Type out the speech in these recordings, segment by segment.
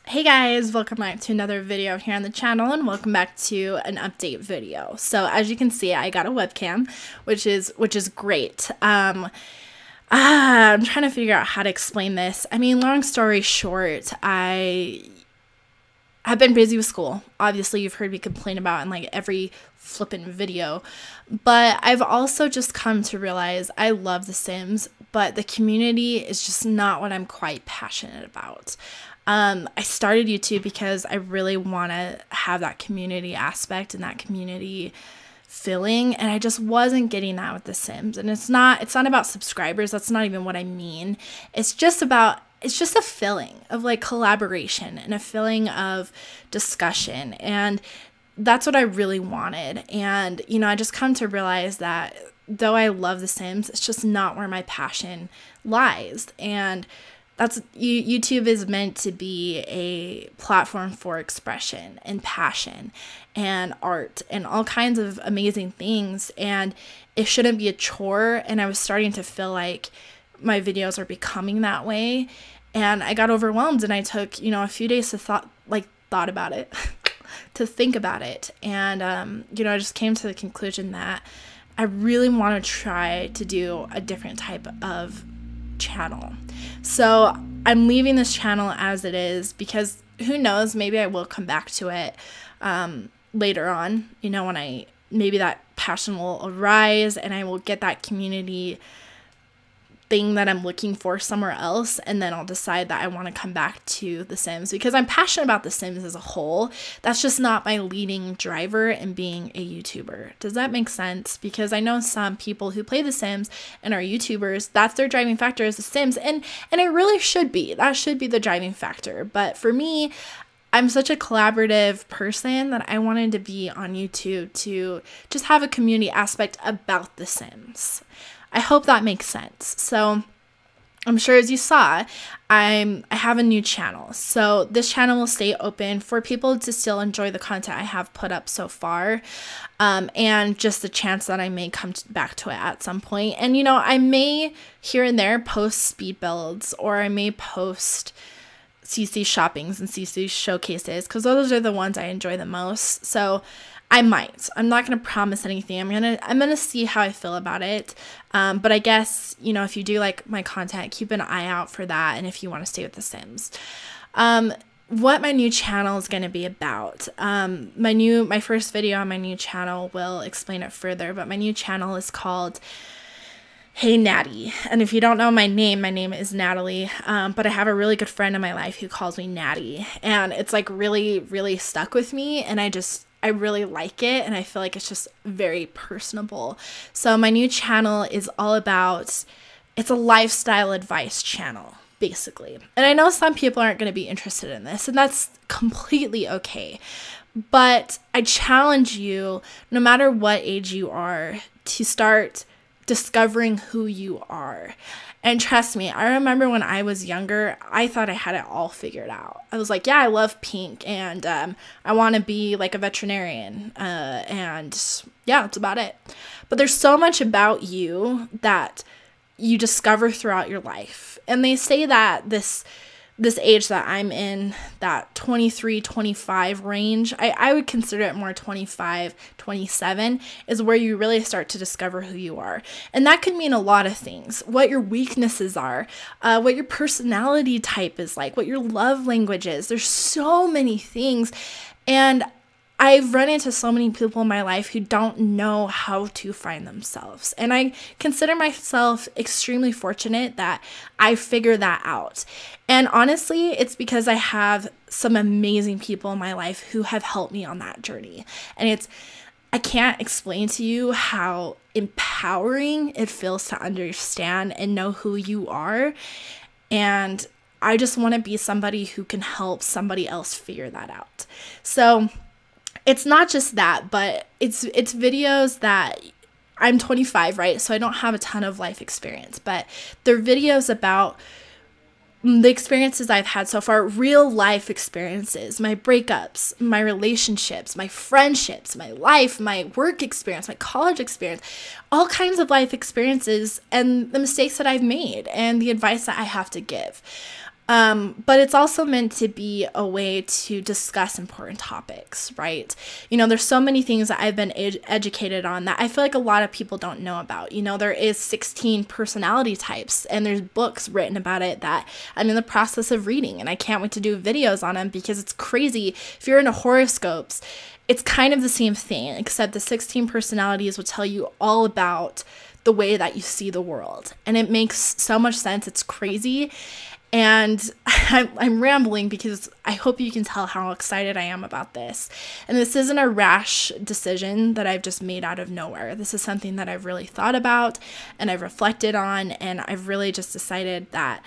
Hey guys, welcome back to another video here on the channel and welcome back to an update video. So as you can see, I got a webcam, which is great. I'm trying to figure out how to explain this. I mean, long story short, I have been busy with school. Obviously, you've heard me complain about in like every flippin' video, but I've also just come to realize I love The Sims, but the community is just not what I'm quite passionate about. I started YouTube because I really want to have that community aspect and that community feeling, and I just wasn't getting that with The Sims. And it's not about subscribers. That's not even what I mean. It's just a feeling of like collaboration and a feeling of discussion, and that's what I really wanted. And I just come to realize that though I love The Sims, it's just not where my passion lies. And YouTube is meant to be a platform for expression and passion and art and all kinds of amazing things, and it shouldn't be a chore. And I was starting to feel like my videos are becoming that way, and I got overwhelmed, and I took a few days to thought about it to think about it, and I just came to the conclusion that I really want to try to do a different type of channel. So I'm leaving this channel as it is because who knows, maybe I will come back to it later on, when maybe that passion will arise and I will get that community thing that I'm looking for somewhere else, and then I'll decide that I want to come back to The Sims because I'm passionate about The Sims as a whole. That's just not my leading driver in being a YouTuber. Does that make sense? Because I know some people who play The Sims and are YouTubers, that's their driving factor is The Sims, and it really should be. That should be the driving factor. But for me, I'm such a collaborative person that I wanted to be on YouTube to just have a community aspect about The Sims. I hope that makes sense. So I'm sure as you saw, I have a new channel. So this channel will stay open for people to still enjoy the content I have put up so far. And just the chance that I may come back to it at some point. And I may here and there post speed builds, or I may post CC shoppings and CC showcases because those are the ones I enjoy the most. So I might. I'm not going to promise anything. I'm gonna see how I feel about it. But I guess, if you do like my content, keep an eye out for that. And if you want to stay with The Sims, what my new channel is going to be about. My first video on my new channel will explain it further, but my new channel is called Hey Natty. And if you don't know my name is Natalie. But I have a really good friend in my life who calls me Natty, and it's like really, really stuck with me. And I really like it, and I feel like it's just very personable. So my new channel is all about, it's a lifestyle advice channel, basically. And I know some people aren't going to be interested in this, and that's completely okay. But I challenge you, no matter what age you are, to start discovering who you are. And trust me, I remember when I was younger, I thought I had it all figured out. I was like, yeah, I love pink, and I want to be like a veterinarian, and yeah, that's about it. But there's so much about you that you discover throughout your life. And they say that this age that I'm in, that 23, 25 range, I would consider it more 25, 27, is where you really start to discover who you are. And that could mean a lot of things. What your weaknesses are, what your personality type is like, what your love language is. There's so many things. And I've run into so many people in my life who don't know how to find themselves. And I consider myself extremely fortunate that I figured that out. And honestly, it's because I have some amazing people in my life who have helped me on that journey. And I can't explain to you how empowering it feels to understand and know who you are. And I just want to be somebody who can help somebody else figure that out. So it's not just that, but it's videos that I'm 25, right? So I don't have a ton of life experience, but they're videos about the experiences I've had so far, real life experiences, my breakups, my relationships, my friendships, my life, my work experience, my college experience, all kinds of life experiences, and the mistakes that I've made and the advice that I have to give. But it's also meant to be a way to discuss important topics, right? There's so many things that I've been educated on that I feel like a lot of people don't know about. There is 16 personality types, and there's books written about it that I'm in the process of reading, and I can't wait to do videos on them because it's crazy. If you're into horoscopes, it's kind of the same thing, except the 16 personalities will tell you all about the way that you see the world. And it makes so much sense. It's crazy. And I'm rambling because I hope you can tell how excited I am about this. And this isn't a rash decision that I've just made out of nowhere. This is something that I've really thought about and I've reflected on, and I've really just decided that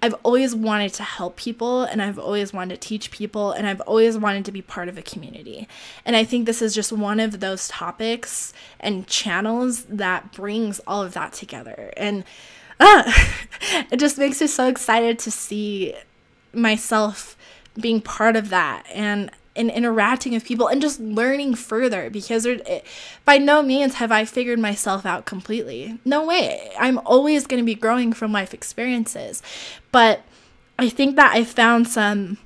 I've always wanted to help people, and I've always wanted to teach people, and I've always wanted to be part of a community. And I think this is just one of those topics and channels that brings all of that together. And it just makes me so excited to see myself being part of that and interacting with people and just learning further, because by no means have I figured myself out completely. No way. I'm always going to be growing from life experiences. But I think that I found some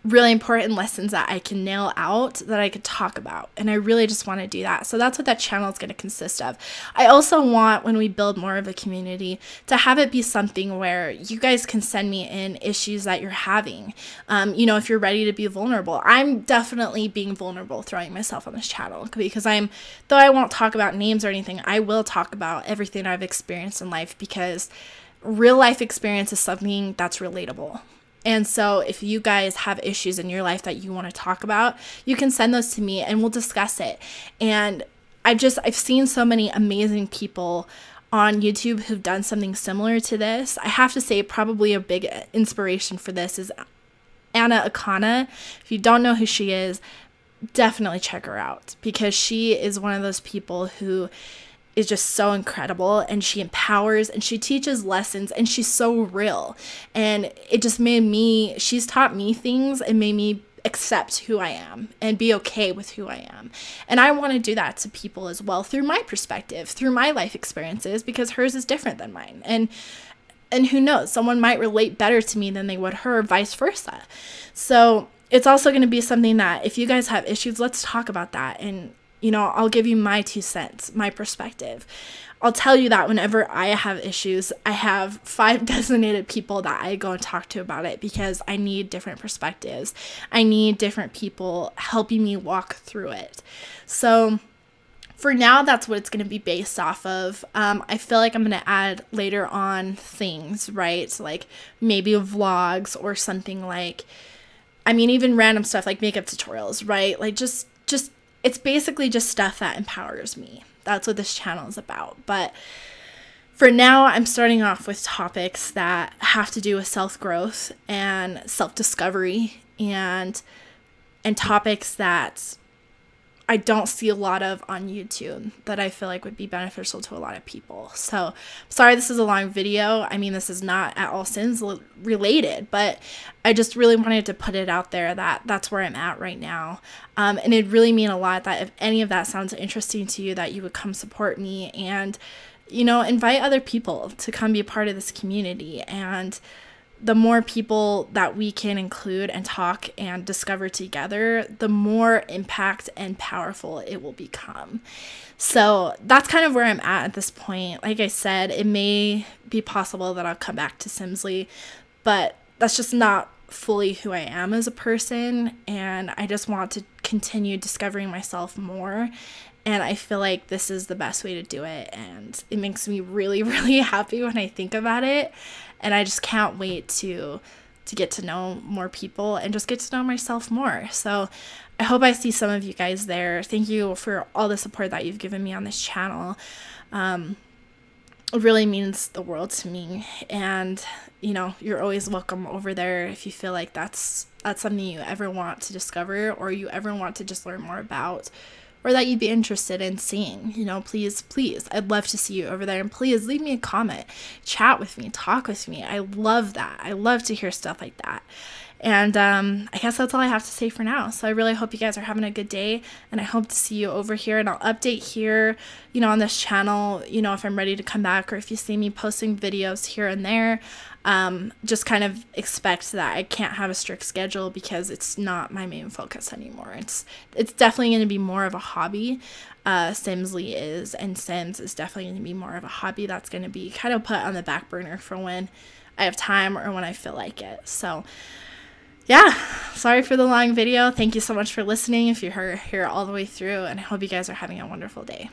really important lessons that I can nail out that I could talk about. And I really just want to do that. So that's what that channel is going to consist of. I also want, when we build more of a community, to have it be something where you guys can send me in issues that you're having. If you're ready to be vulnerable. I'm definitely being vulnerable throwing myself on this channel, because though I won't talk about names or anything, I will talk about everything I've experienced in life, because real life experience is something that's relatable. And so if you guys have issues in your life that you want to talk about, you can send those to me and we'll discuss it. And I've seen so many amazing people on YouTube who've done something similar to this. I have to say, probably a big inspiration for this is Anna Akana. If you don't know who she is, definitely check her out, because she is one of those people who is just so incredible, and she empowers and she teaches lessons, and she's so real. And it just she's taught me things and made me accept who I am and be okay with who I am. And I want to do that to people as well, through my perspective, through my life experiences, because hers is different than mine. And who knows, someone might relate better to me than they would her, vice versa. So it's also going to be something that if you guys have issues, let's talk about that. And I'll give you my 2 cents, my perspective. I'll tell you that whenever I have issues, I have 5 designated people that I go and talk to about it, because I need different perspectives. I need different people helping me walk through it. So for now, that's what it's going to be based off of. I feel like I'm going to add later on things, right? So like maybe vlogs or something like, even random stuff like makeup tutorials, right? Like just it's basically just stuff that empowers me. That's what this channel is about. But for now, I'm starting off with topics that have to do with self-growth and self-discovery, and topics that I don't see a lot of on YouTube that I feel like would be beneficial to a lot of people. So sorry this is a long video. This is not at all Simslie related, but I just really wanted to put it out there that that's where I'm at right now. And it'd really mean a lot that if any of that sounds interesting to you, that you would come support me and, invite other people to come be a part of this community. And the more people that we can include and talk and discover together, the more impact and powerful it will become. So that's kind of where I'm at this point. Like I said, it may be possible that I'll come back to Simslie, but that's just not fully who I am as a person. And I just want to continue discovering myself more. And I feel like this is the best way to do it. And it makes me really, really happy when I think about it. And I just can't wait to get to know more people and just get to know myself more. So I hope I see some of you guys there. Thank you for all the support that you've given me on this channel. It really means the world to me. And, you're always welcome over there if you feel like that's something you ever want to discover, or you ever want to just learn more about, or that you'd be interested in seeing. Please, I'd love to see you over there. And please leave me a comment, chat with me, talk with me. I love that. I love to hear stuff like that. And I guess that's all I have to say for now. So I really hope you guys are having a good day, and I hope to see you over here. And I'll update here, on this channel, if I'm ready to come back, or if you see me posting videos here and there. Just kind of expect that I can't have a strict schedule because it's not my main focus anymore. It's definitely going to be more of a hobby. Simslie is, and Sims is definitely going to be more of a hobby that's going to be kind of put on the back burner for when I have time or when I feel like it. So yeah, sorry for the long video. Thank you so much for listening if you're here all the way through, and I hope you guys are having a wonderful day.